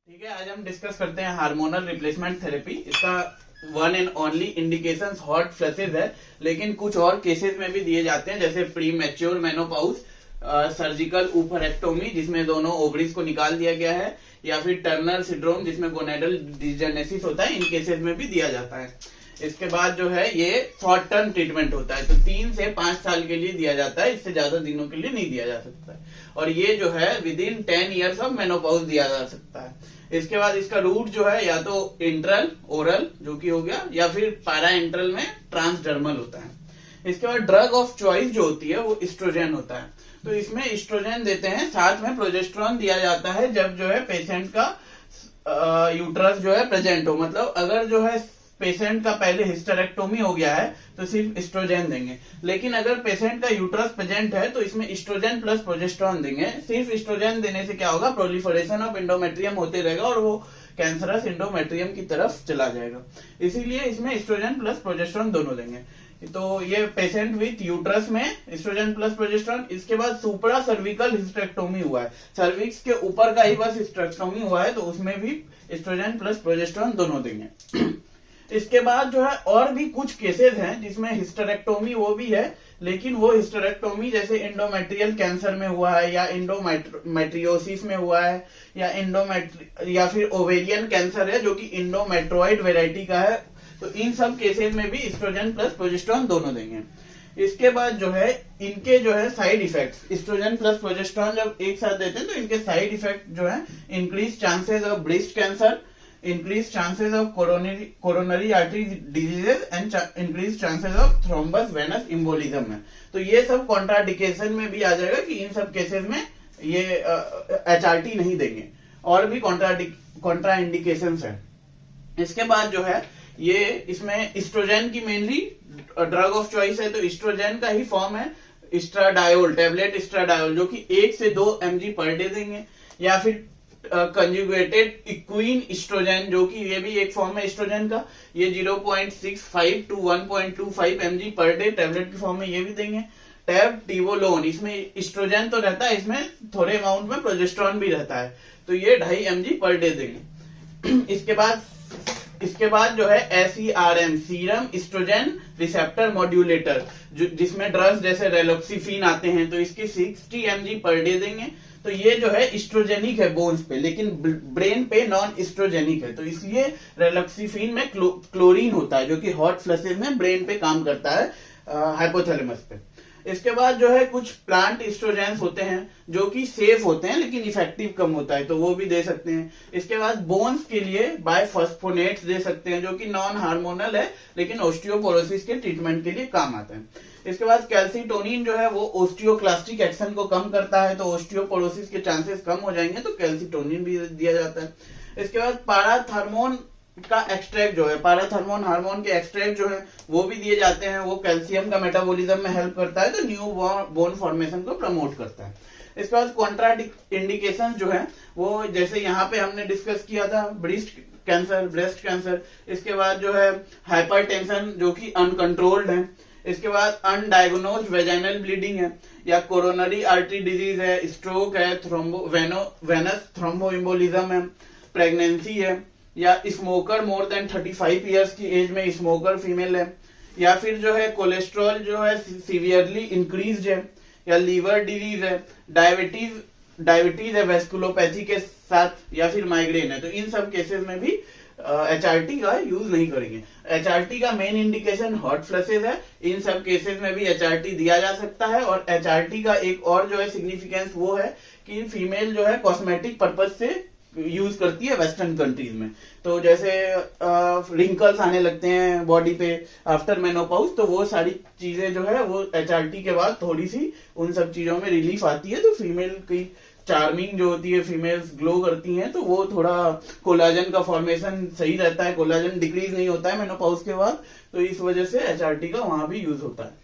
ठीक है, आज हम डिस्कस करते हैं हार्मोनल रिप्लेसमेंट थेरेपी। इसका one and only indication hot flushes है, लेकिन कुछ और केसेस में भी दिए जाते हैं, जैसे प्री मैच्योर मेनोपॉज, सर्जिकल ऊपरेक्टोमी जिसमें दोनों ओवरीज को निकाल दिया गया है, या फिर टर्नर सिंड्रोम जिसमें गोनेडल डिजेनेसिस होता है, इन केसेस में भी दिया जाता है। इसके बाद जो है ये शॉर्ट टर्म ट्रीटमेंट होता है, तो 3 से 5 साल के लिए दिया जाता है, इससे ज्यादा दिनों के लिए नहीं दिया जा सकता है। और ये जो है with in 10 years of menopause दिया जा सकता है। इसके बाद इसका रूट जो है या तो इंट्रल ओरल जो कि हो गया, या फिर पैरा इंट्रल में ट्रांसडर्मल होता है। इसके बाद ड्रग ऑफ चॉइस जो होती है वो एस्ट्रोजन होता है, तो इसमें एस्ट्रोजन देते हैं, साथ में प्रोजेस्टेरोन दिया जाता है जब जो है पेशेंट का यूट्रस जो है प्रेजेंट हो। मतलब अगर जो है पेशेंट का पहले हिस्टेरेक्टोमी हो गया है तो सिर्फ एस्ट्रोजन देंगे, लेकिन अगर पेशेंट का यूट्रस प्रेजेंट है तो इसमें एस्ट्रोजन प्लस प्रोजेस्टेरोन देंगे। सिर्फ एस्ट्रोजन देने से क्या होगा, प्रोलिफरेशन ऑफ एंडोमेट्रियम होते रहेगा और वो कैंसरस एंडोमेट्रियम की तरफ चला जाएगा, इसीलिए इसमें एस्ट्रोजन प्लस प्रोजेस्टेरोन दोनों देंगे। तो ये पेशेंट विथ यूट्रस में एस्ट्रोजन प्लस प्रोजेस्टेरोन। इसके बाद सुपरा सर्विकल हिस्टेरेक्टोमी हुआ है, सर्विक्स के ऊपर का ही बस हिस्टेरेक्टोमी हुआ है, तो उसमें भी एस्ट्रोजन प्लस प्रोजेस्टेरोन दोनों देंगे। इसके बाद जो है और भी कुछ केसेस हैं जिसमें हिस्टेरेक्टोमी वो भी है, लेकिन वो हिस्टेरेक्टोमी जैसे एंडोमेट्रियल कैंसर में हुआ है, या एंडोमेट्रियोसिस में हुआ है, या फिर ओवेरियन कैंसर है जो कि एंडोमेट्रॉइड वेराइटी का है, तो इन सब केसेस में भी एस्ट्रोजन प्लस प्रोजेस्टेरोन दोनों देंगे। इसके बाद जो है इनके जो है side effects, oestrogen plus progesterone जब एक साथ देते हैं तो इनके साइड इफेक्ट जो है increase chances of breast cancer, increase chances of coronary artery diseases and increase chances of thrombus venous embolism है। तो ये सब कॉन्ट्राडिकेशन में भी आ जाएगा कि इन सब केसेस में ये HRT नहीं देंगे, और भी कॉन्ट्रा इंडिकेशन है। इसके बाद जो है ये इसमें एस्ट्रोजन की मेनली ड्रग ऑफ चॉइस है, तो एस्ट्रोजन का ही फॉर्म है एस्ट्राडायोल, टेबलेट एस्ट्राडायोल जो कि 1 से 2 mg पर डे देंगे, या फिर कंजुगेटेड इक्विन एस्ट्रोजन जो कि ये भी एक फॉर्म है एस्ट्रोजन का, ये 0.65 to 1.25 mg per day tablet के फॉर्म में ये भी देंगे। टेबटिवोलोन, इसमें एस्ट्रोजन तो रहता है, इसमें थोड़े अमाउंट में प्रोजेस्टेरोन भी रहता है, तो ये 2.5 mg पर डे देंगे। इसके बाद जो है SERM, SERM oestrogen receptor modulator, जिसमें ड्रग्स जैसे रेलोक्सिफिन आते हैं, तो इसकी 60 mg पर डे देंगे। तो ये जो है एस्ट्रोजेनिक है बोन्स पे, लेकिन ब्रेन पे नॉन एस्ट्रोजेनिक है, तो इसलिए रेलोक्सिफिन में क्लोरीन होता है जो कि हॉट फ्लशेज में ब्रेन पे काम करता है, हाइपोथैलेमस पे। इसके बाद जो है कुछ प्लांट एस्ट्रोजेंस होते हैं जो कि सेफ होते हैं लेकिन इफेक्टिव कम होता है, तो वो भी दे सकते हैं। इसके बाद बोन्स के लिए बायफॉस्फोनेट्स दे सकते हैं जो कि नॉन हार्मोनल है, लेकिन ऑस्टियोपोरोसिस के ट्रीटमेंट के लिए काम आता है। इसके बाद कैल्सीटोनिन जो है वो ओस्टियोक्लास्टिक एक्शन को कम करता है, तो ऑस्टियोपोरोसिस के चांसेस कम हो जाएंगे, तो कैल्सीटोनिन भी दिया जाता है। इसके बाद पाराथर्मोन का एक्सट्रैक्ट जो है, पाराथर्मोन हार्मोन के एक्सट्रैक्ट जो है वो भी दिए जाते हैं, वो कैल्शियम का मेटाबॉलिज्म में हेल्प करता है, तो न्यू बोन फॉर्मेशन को प्रमोट करता है। इसके बाद कॉन्ट्रा इंडिकेशन जो है वो जैसे यहाँ पे हमने डिस्कस किया था, ब्रेस्ट कैंसर। इसके बाद जो है हाइपरटेंशन जो कि अनकंट्रोल्ड है। इसके बाद अनडायग्नोज्ड वेजाइनल ब्लीडिंग है, या कोरोनरी आर्टरी डिजीज है, स्ट्रोक है, वेनस थ्रोम्बोएम्बोलिज्म है, प्रेगनेंसी है, या स्मोकर मोर देन 35 इयर्स की एज में स्मोकर फीमेल है, या फिर जो है कोलेस्ट्रॉल जो है सीवियरली इंक्रीज्ड है, या लीवर डिजीज है, डायबिटीज है वेस्कुलोपैथी के साथ, या फिर माइग्रेन है, तो इन सब केसेस में भी HRT का यूज नहीं करेंगे। HRT का मेन इंडिकेशन हॉट फ्लशेज है, इन सब केसेस में भी HRT दिया जा सकता है। और HRT का एक और जो है सिग्निफिकेंस वो है कि फीमेल जो है कॉस्मेटिक पर्पज से यूज करती है वेस्टर्न कंट्रीज में, तो जैसे रिंकल्स आने लगते हैं बॉडी पे आफ्टर मेनोपॉज, तो वो सारी चीजें जो है वो HRT के बाद थोड़ी सी उन सब चीजों में रिलीफ आती है, तो फीमेल की चार्मिंग जो होती है, फीमेल्स ग्लो करती हैं, तो वो थोड़ा कोलाजन का फॉर्मेशन सही रहता है, कोलाजन डिक्रीज नहीं होता है मेनोपॉज के बाद, तो इस वजह से HRT का वहां भी यूज होता है।